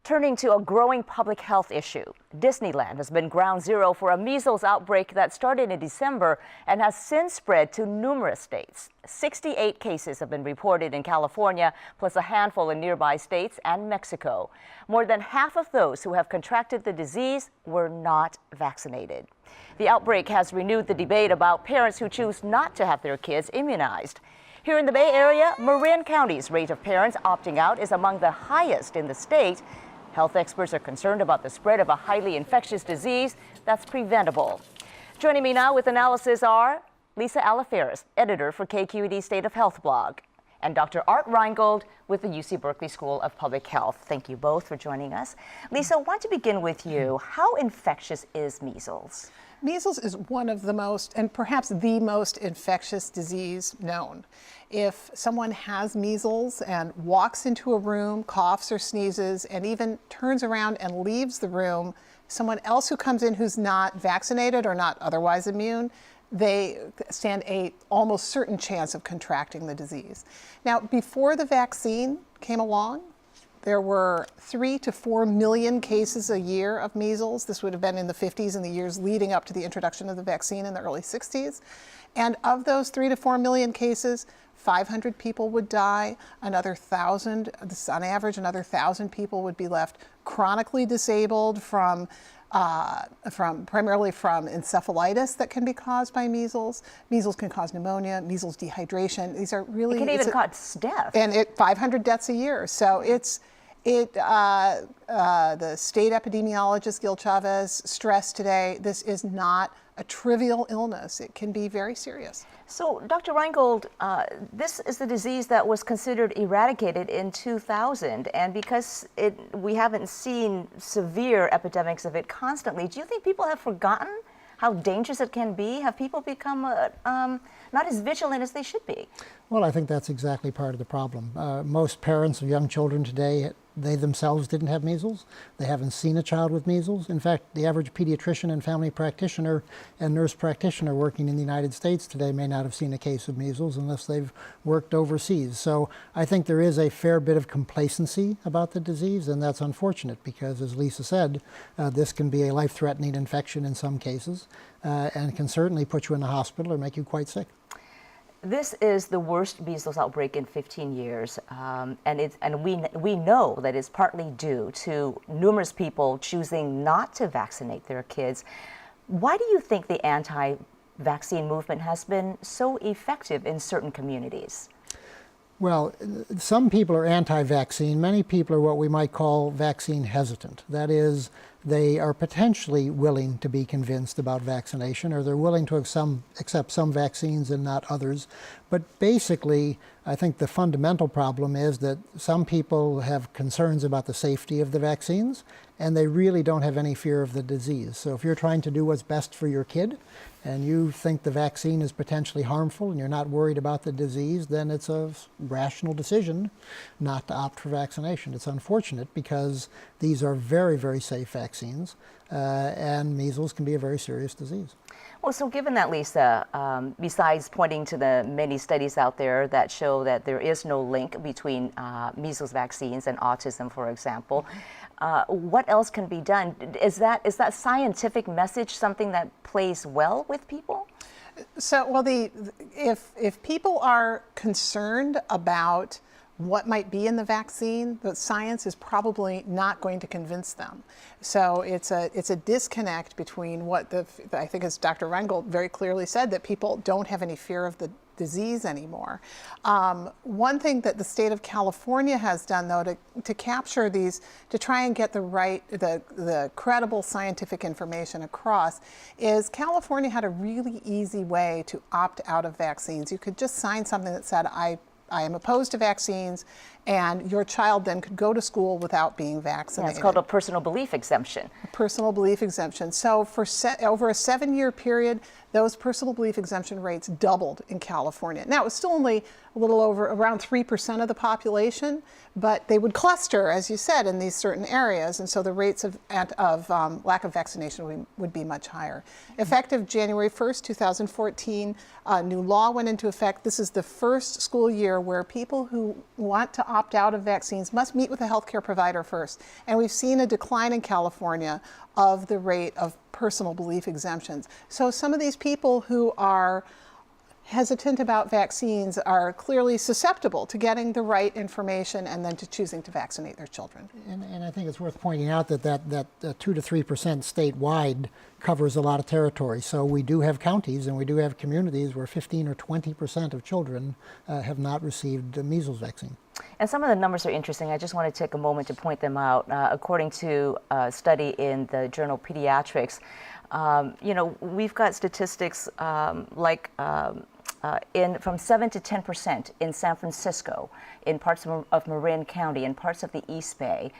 Turning to a growing public health issue, Disneyland has been ground zero for a measles outbreak that started in December and has since spread to numerous states. 68 cases have been reported in California, plus a handful in nearby states and Mexico. More than half of those who have contracted the disease were not vaccinated. The outbreak has renewed the debate about parents who choose not to have their kids immunized. Here in the Bay Area, Marin County's rate of parents opting out is among the highest in the state. Health experts are concerned about the spread of a highly infectious disease that's preventable. Joining me now with analysis are Lisa Aliferis, editor for KQED State of Health blog, and Dr. Art Reingold with the UC Berkeley School of Public Health. Thank you both for joining us. Lisa, I want to begin with you. How infectious is measles? Measles is one of the most, and perhaps the most infectious disease known. If someone has measles and walks into a room, coughs or sneezes, and even turns around and leaves the room, someone else who comes in who's not vaccinated or not otherwise immune, they stand a almost certain chance of contracting the disease. Now, before the vaccine came along, there were 3 to 4 million cases a year of measles. This would have been in the 50s and the years leading up to the introduction of the vaccine in the early 60s. And of those 3 to 4 million cases, 500 people would die, another 1,000, on average, another 1,000 people would be left chronically disabled primarily from encephalitis that can be caused by measles. Measles can cause pneumonia, measles dehydration. These are really— It can even cause death. And 500 deaths a year. So the state epidemiologist, Gil Chavez, stressed today, this is not a trivial illness. It can be very serious. So, Dr. Reingold, this is the disease that was considered eradicated in 2000, and because we haven't seen severe epidemics of it constantly, do you think people have forgotten how dangerous it can be? Have people become not as vigilant as they should be? Well, I think that's exactly part of the problem. Most parents of young children today, they themselves didn't have measles. They haven't seen a child with measles. In fact, the average pediatrician and family practitioner and nurse practitioner working in the United States today may not have seen a case of measles unless they've worked overseas. So I think there is a fair bit of complacency about the disease, and that's unfortunate because, as Lisa said, this can be a life-threatening infection in some cases and can certainly put you in the hospital or make you quite sick. This is the worst measles outbreak in 15 years, and we know that it's partly due to numerous people choosing not to vaccinate their kids. Why do you think the anti-vaccine movement has been so effective in certain communities? Well, some people are anti-vaccine. Many people are what we might call vaccine hesitant. That is, they are potentially willing to be convinced about vaccination, or they're willing to accept some vaccines and not others. But basically, I think the fundamental problem is that some people have concerns about the safety of the vaccines, and they really don't have any fear of the disease. So if you're trying to do what's best for your kid, and you think the vaccine is potentially harmful and you're not worried about the disease, then it's a rational decision not to opt for vaccination. It's unfortunate because these are very, very safe vaccines, and measles can be a very serious disease. Well, so given that, Lisa, besides pointing to the many studies out there that show that there is no link between measles vaccines and autism, for example, what else can be done? Is that scientific message something that plays well with people? So, well, if people are concerned about what might be in the vaccine, the science is probably not going to convince them. So it's a disconnect between what I think, as Dr. Reingold very clearly said, that people don't have any fear of the disease anymore. One thing that the state of California has done, though, to capture these, to try and get the credible scientific information across, is California had a really easy way to opt out of vaccines. You could just sign something that said, I am opposed to vaccines, and your child then could go to school without being vaccinated. Yeah, it's called a personal belief exemption. A personal belief exemption. So for over a 7-year period, those personal belief exemption rates doubled in California. Now, it was still only a little over around 3% of the population, but they would cluster, as you said, in these certain areas, and so the rates of lack of vaccination would be much higher. Effective January 1st, 2014, a new law went into effect. This is the first school year where people who want to opt out of vaccines must meet with a healthcare provider first, and we've seen a decline in California of the rate of personal belief exemptions. So some of these people who are hesitant about vaccines are clearly susceptible to getting the right information and then to choosing to vaccinate their children. And I think it's worth pointing out that 2 to 3% statewide covers a lot of territory. So we do have counties and we do have communities where 15 or 20% of children have not received the measles vaccine. And some of the numbers are interesting. I just want to take a moment to point them out. According to a study in the journal Pediatrics, we've got statistics from 7 to 10% in San Francisco, in parts of Marin County, in parts of the East Bay.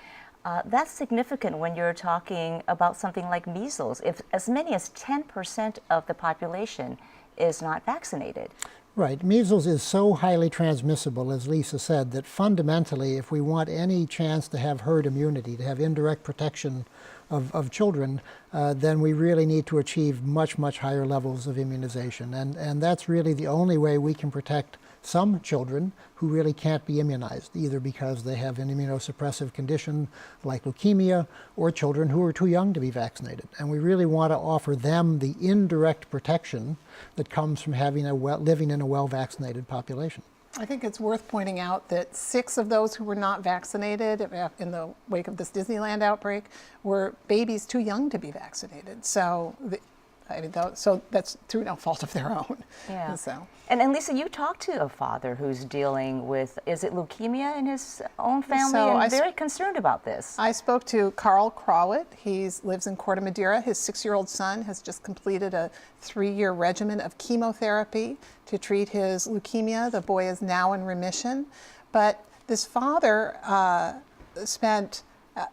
That's significant when you're talking about something like measles, if as many as 10% of the population is not vaccinated. Right. Measles is so highly transmissible, as Lisa said, that fundamentally, if we want any chance to have herd immunity, to have indirect protection of children, then we really need to achieve much, much higher levels of immunization. And that's really the only way we can protect some children who really can't be immunized, either because they have an immunosuppressive condition like leukemia, or children who are too young to be vaccinated. And we really want to offer them the indirect protection that comes from having living in a well-vaccinated population. I think it's worth pointing out that 6 of those who were not vaccinated in the wake of this Disneyland outbreak were babies too young to be vaccinated. So, so that's through no fault of their own. Yeah. So. And Lisa, you talked to a father who's dealing with, is it leukemia in his own family? So and very concerned about this. I spoke to Carl Crawwitt. He lives in Corte Madera. His 6-year-old son has just completed a 3-year regimen of chemotherapy to treat his leukemia. The boy is now in remission. But this father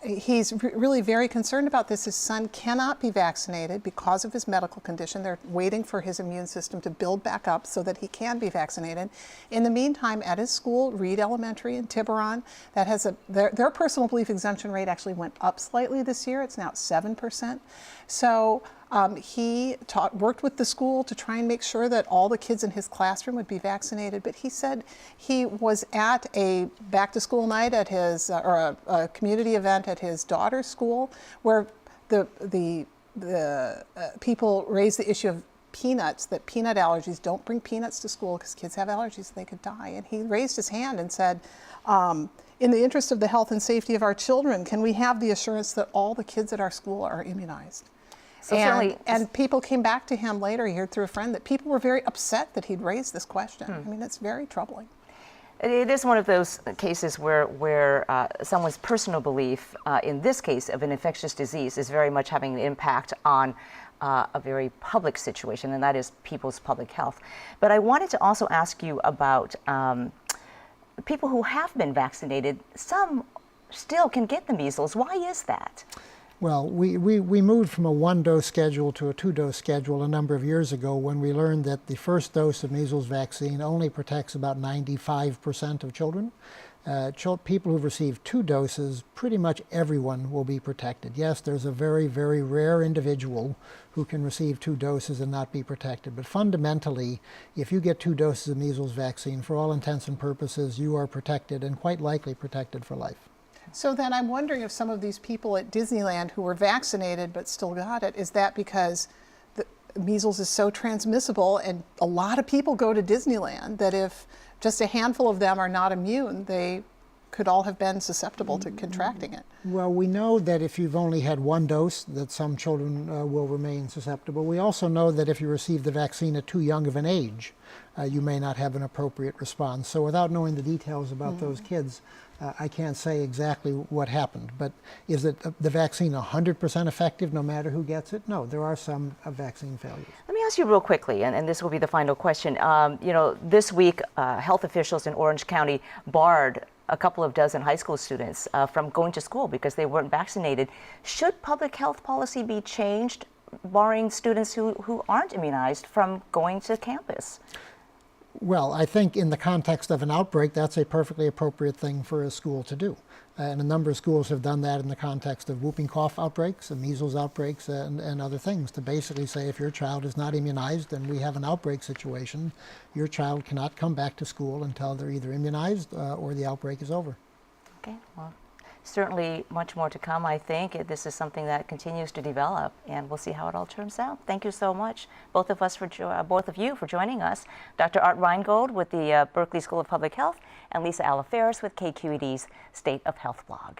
he's really very concerned about this. His son cannot be vaccinated because of his medical condition. They're waiting for his immune system to build back up so that he can be vaccinated. In the meantime, at his school, Reed Elementary in Tiburon, that has their personal belief exemption rate actually went up slightly this year. It's now at 7%. So he worked with the school to try and make sure that all the kids in his classroom would be vaccinated. But he said he was at a back-to-school night at his, or a community event at his daughter's school, where the people raised the issue of peanuts, that peanut allergies, don't bring peanuts to school because kids have allergies, they could die. And he raised his hand and said, in the interest of the health and safety of our children, can we have the assurance that all the kids at our school are immunized? So and people came back to him later, he heard through a friend, that people were very upset that he'd raised this question. I mean, it's very troubling. It is one of those cases where someone's personal belief, in this case of an infectious disease, is very much having an impact on a very public situation, and that is people's public health. But I wanted to also ask you about people who have been vaccinated. Some still can get the measles. Why is that? Well, we moved from a 1-dose schedule to a 2-dose schedule a number of years ago when we learned that the first dose of measles vaccine only protects about 95% of children. People who've received 2 doses, pretty much everyone will be protected. Yes, there's a very, very rare individual who can receive 2 doses and not be protected. But fundamentally, if you get 2 doses of measles vaccine, for all intents and purposes, you are protected, and quite likely protected for life. So then I'm wondering if some of these people at Disneyland who were vaccinated but still got it, is that because the measles is so transmissible and a lot of people go to Disneyland, that if just a handful of them are not immune, they could all have been susceptible to contracting it? Well, we know that if you've only had 1 dose, that some children will remain susceptible. We also know that if you receive the vaccine at too young of an age, you may not have an appropriate response. So without knowing the details about those kids, I can't say exactly what happened. But is it the vaccine 100% effective no matter who gets it? No, there are some vaccine failures. Let me ask you real quickly, and this will be the final question. This week, health officials in Orange County barred a couple of dozen high school students from going to school because they weren't vaccinated. Should public health policy be changed, barring students who aren't immunized from going to campus? Well, I think in the context of an outbreak, that's a perfectly appropriate thing for a school to do. And a number of schools have done that in the context of whooping cough outbreaks and measles outbreaks and other things, to basically say if your child is not immunized and we have an outbreak situation, your child cannot come back to school until they're either immunized or the outbreak is over. Okay, well, certainly much more to come, I think. This is something that continues to develop, and we'll see how it all turns out. Thank you so much, both of you, for joining us. Dr. Art Reingold with the Berkeley School of Public Health and Lisa Aliferis with KQED's State of Health blog.